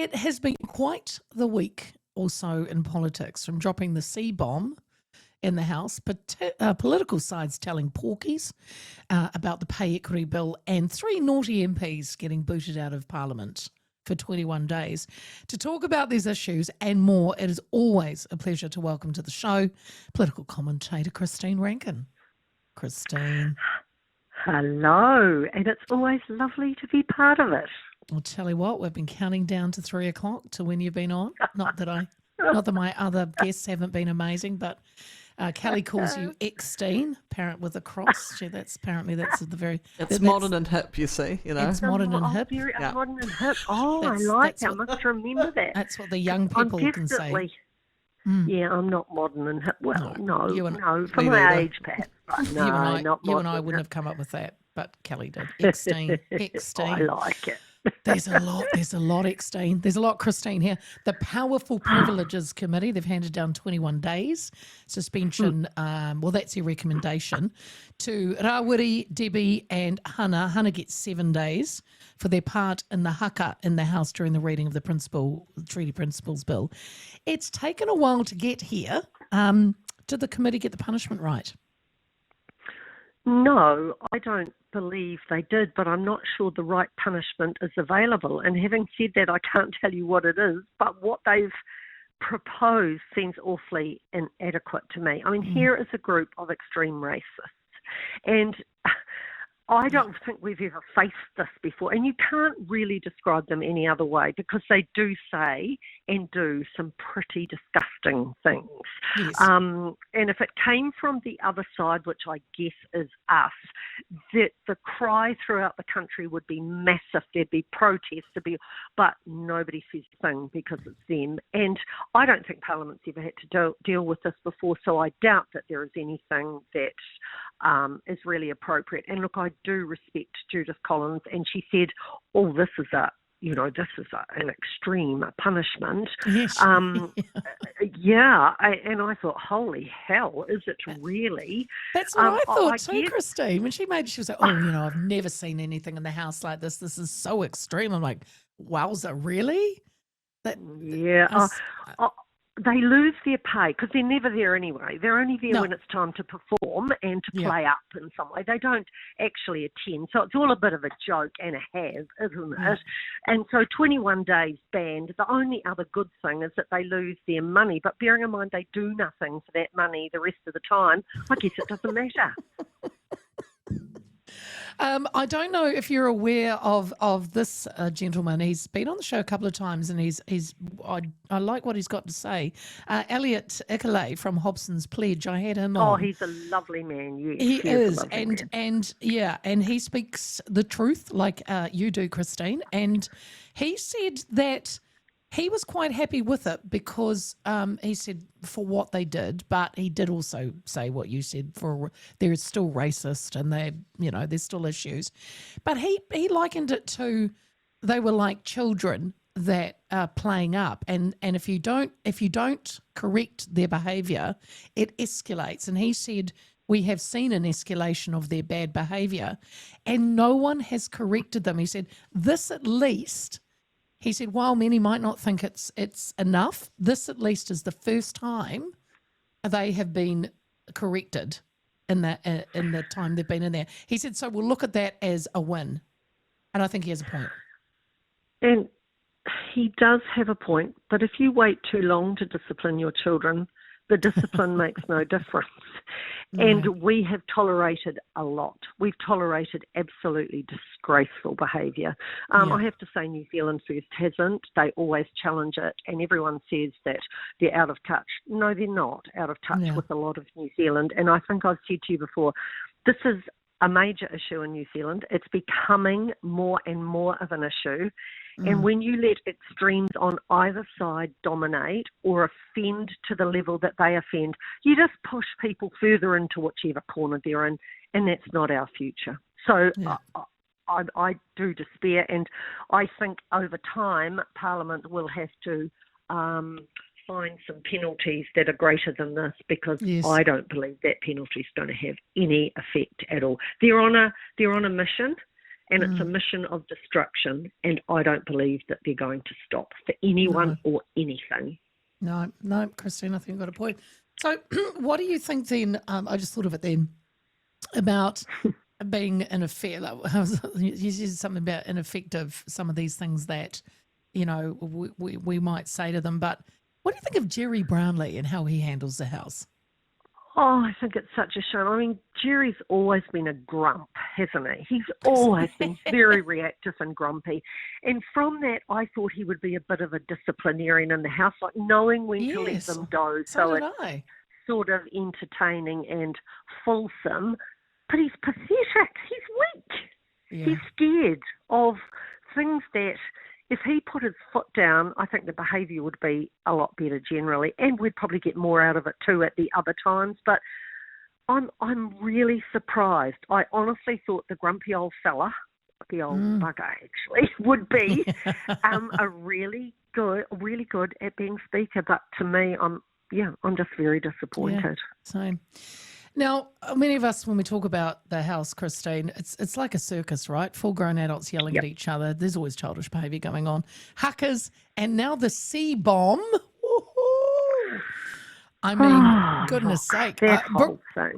it has been quite the week or so in politics, from dropping the C-bomb in the House, political sides telling porkies about the pay equity bill, and 3 naughty MPs getting booted out of Parliament for 21 days. To talk about these issues and more, it is always a pleasure to welcome to the show political commentator Christine Rankin. Christine. Hello, and it's always lovely to be part of it. I'll tell you what, we've been counting down to 3 o'clock to when you've been on. Not that my other guests haven't been amazing, but Kelly calls you Xteen, parent with a cross. That's the very... It's modern and hip, you see, you know. It's modern and hip. Very modern and hip. Oh, I like that. I must remember that. That's what the young people can say. Yeah, I'm not modern and hip. Well, no, for my my age, perhaps. But no, you and I wouldn't have come up with that, but Kelly did. Xteen. I like it. There's a lot, Xteen. There's a lot, Christine, here. The Powerful Privileges Committee, they've handed down 21 days suspension. That's your recommendation to Rawiri, Debbie and Hannah. Hannah gets 7 days for their part in the haka in the House during the reading of the Treaty Principles Bill. It's taken a while to get here. Did the committee get the punishment right? No, I don't believe they did, but I'm not sure the right punishment is available. And having said that, I can't tell you what it is, but what they've proposed seems awfully inadequate to me. I mean, here is a group of extreme racists, and I don't think we've ever faced this before, and you can't really describe them any other way because they do say and do some pretty disgusting things. Yes. And if it came from the other side, which I guess is us, that the cry throughout the country would be massive. There'd be protests, but nobody says a thing because it's them. And I don't think Parliament's ever had to deal with this before, so I doubt that there is anything that is really appropriate. And look, I do respect Judith Collins, and she said, this is an extreme punishment. Yes. Yeah, and I thought, holy hell, is it really? That's what I thought too, Christine. When she was like, I've never seen anything in the House like this. This is so extreme. I'm like, wowza, really? They lose their pay because they're never there anyway. They're only there when it's time to perform and to play up in some way. They don't actually attend. So it's all a bit of a joke and a have, isn't it? And so 21 days banned. The only other good thing is that they lose their money. But bearing in mind they do nothing for that money the rest of the time, I guess it doesn't matter. I don't know if you're aware of this gentleman. He's been on the show a couple of times, and I like what he's got to say. Elliot Ikele from Hobson's Pledge. I had him on. Oh, he's a lovely man. Yes, he is, and he speaks the truth like you do, Christine. And he said that he was quite happy with it because he said for what they did, but he did also say what you said, there is still racist and there's still issues. But he likened it to they were like children that are playing up, and if you don't correct their behaviour, it escalates. And he said we have seen an escalation of their bad behaviour and no one has corrected them. He said this at least... He said, while many might not think it's enough, this at least is the first time they have been corrected in the time they've been in there. He said, so we'll look at that as a win. And I think he has a point. And he does have a point, but if you wait too long to discipline your children, the discipline makes no difference. And we have tolerated a lot. We've tolerated absolutely disgraceful behaviour. I have to say New Zealand First hasn't. They always challenge it, and everyone says that they're out of touch. No, they're not out of touch with a lot of New Zealand. And I think I've said to you before, this is a major issue in New Zealand. It's becoming more and more of an issue. And when you let extremes on either side dominate or offend to the level that they offend, you just push people further into whichever corner they're in, and that's not our future. So I do despair, and I think over time Parliament will have to find some penalties that are greater than this, because I don't believe that penalty is going to have any effect at all. They're on a mission. And it's a mission of destruction, and I don't believe that they're going to stop for anyone or anything. No, Christine, I think you've got a point. So what do you think then, I just thought of it then, about being in effect, you said something about ineffective, some of these things that, you know, we might say to them, but what do you think of Jerry Brownlee and how he handles the House? Oh, I think it's such a shame. I mean, Jerry's always been a grump, hasn't he? He's always been very reactive and grumpy. And from that, I thought he would be a bit of a disciplinarian in the House, like knowing when to let them go. So it's sort of entertaining and fulsome. But he's pathetic. He's weak. Yeah. He's scared of things that if he put his foot down, I think the behaviour would be a lot better generally, and we'd probably get more out of it too at the other times. But I'm really surprised. I honestly thought the grumpy old fella, the old bugger actually, would be a really good at being Speaker. But to me, I'm just very disappointed. Yeah, same. Now, many of us, when we talk about the House, Christine, it's like a circus, right? Full-grown adults yelling at each other. There's always childish behaviour going on. Huckers, and now the C-bomb. Woo-hoo. I mean, goodness sake.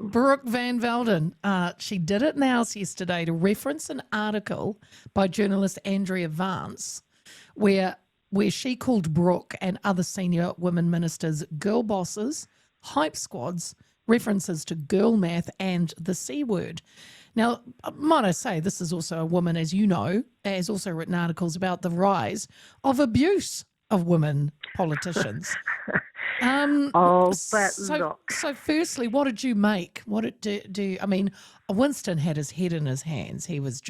Brooke van Velden, she did it in the House yesterday to reference an article by journalist Andrea Vance where she called Brooke and other senior women ministers girl bosses, hype squads, references to girl math and the C word. Now, might I say, this is also a woman, as you know, has also written articles about the rise of abuse of women politicians. So firstly, what did you make? What did do? I mean, Winston had his head in his hands. He was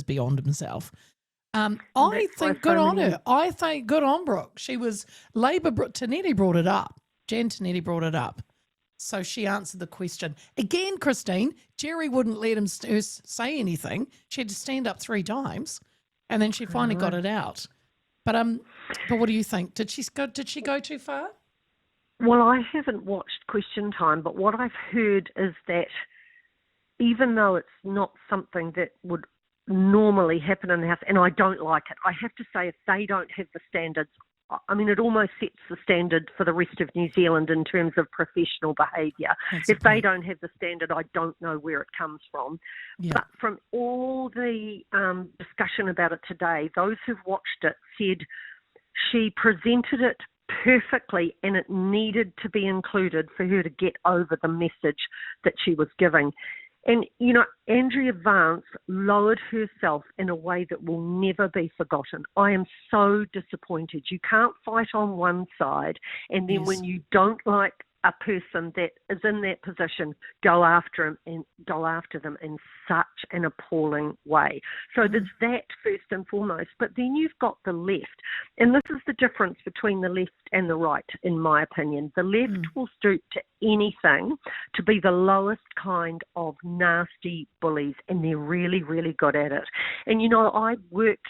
beyond himself. I think good on her. I think good on Brooke. She was Labour. Tanetti brought it up. Jan Tanetti brought it up. So she answered the question. Again, Christine, Jerry wouldn't let him say anything. She had to stand up 3 times, and then she finally got it out. But what do you think? Did she go too far? Well, I haven't watched Question Time, but what I've heard is that even though it's not something that would normally happen in the House, and I don't like it, I have to say if they don't have the standards, I mean, it almost sets the standard for the rest of New Zealand in terms of professional behaviour. If they don't have the standard, I don't know where it comes from. Yeah. But from all the discussion about it today, those who've watched it said she presented it perfectly and it needed to be included for her to get over the message that she was giving. And, you know, Andrea Vance lowered herself in a way that will never be forgotten. I am so disappointed. You can't fight on one side, and then when you don't like a person that is in that position, go after them in such an appalling way. So there's that first and foremost. But then you've got the left, and this is the difference between the left and the right, in my opinion. The left will stoop to anything to be the lowest kind of nasty bullies, and they're really, really good at it. And, you know, I worked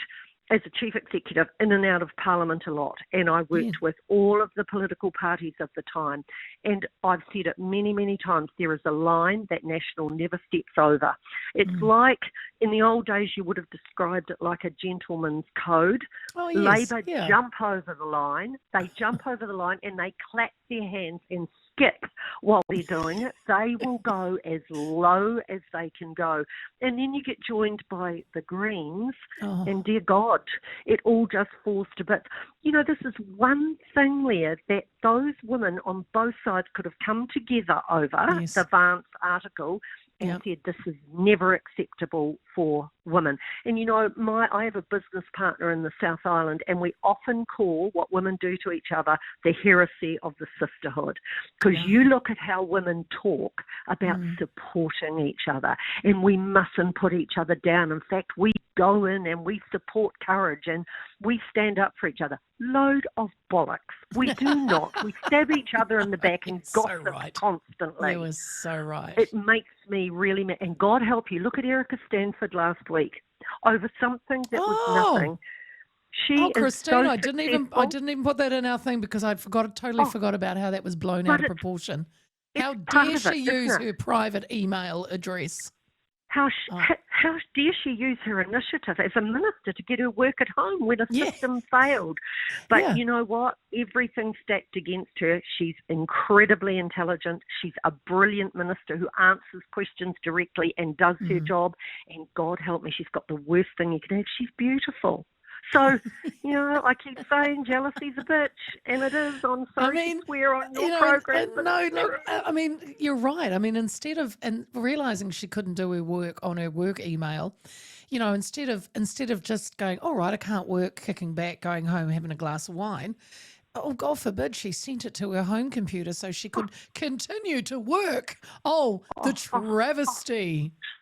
as a chief executive in and out of Parliament a lot, and I worked with all of the political parties of the time. And I've said it many, many times, there is a line that National never steps over. It's like in the old days you would have described it like a gentleman's code. Oh, yes. Labour jump over the line. They jump over the line and they clap their hands and skip while they're doing it. They will go as low as they can go. And then you get joined by the Greens, and dear God, it all just falls to bits. You know, this is one thing, Leah, that those women on both sides could have come together over, the Vance article, and said this is never acceptable for women. And, you know, I have a business partner in the South Island, and we often call what women do to each other the heresy of the sisterhood. Because you look at how women talk about supporting each other, and we mustn't put each other down. In fact, we go in and we support courage and we stand up for each other. Load of bollocks. We do not. We stab each other in the back and gossip constantly. That was so right. It makes me really mad. And God help you, look at Erica Stanford last week over something that was nothing. Christine, I didn't even put that in our thing because I'd totally forgot about how that was blown out of proportion. How dare she use her private email address? How how dare she use her initiative as a minister to get her work at home when a Yeah. system failed? But Yeah. you know what? Everything stacked against her. She's incredibly intelligent. She's a brilliant minister who answers questions directly and does her job. And God help me, she's got the worst thing you can have. She's beautiful. So, you know, I keep saying jealousy's a bitch, and it is. I'm sorry to swear on your program. But no, look, I mean, you're right. I mean, instead of and realizing she couldn't do her work on her work email, you know, instead of just going, all right, I can't work, kicking back, going home, having a glass of wine. Oh, God forbid she sent it to her home computer so she could continue to work. Oh, the travesty.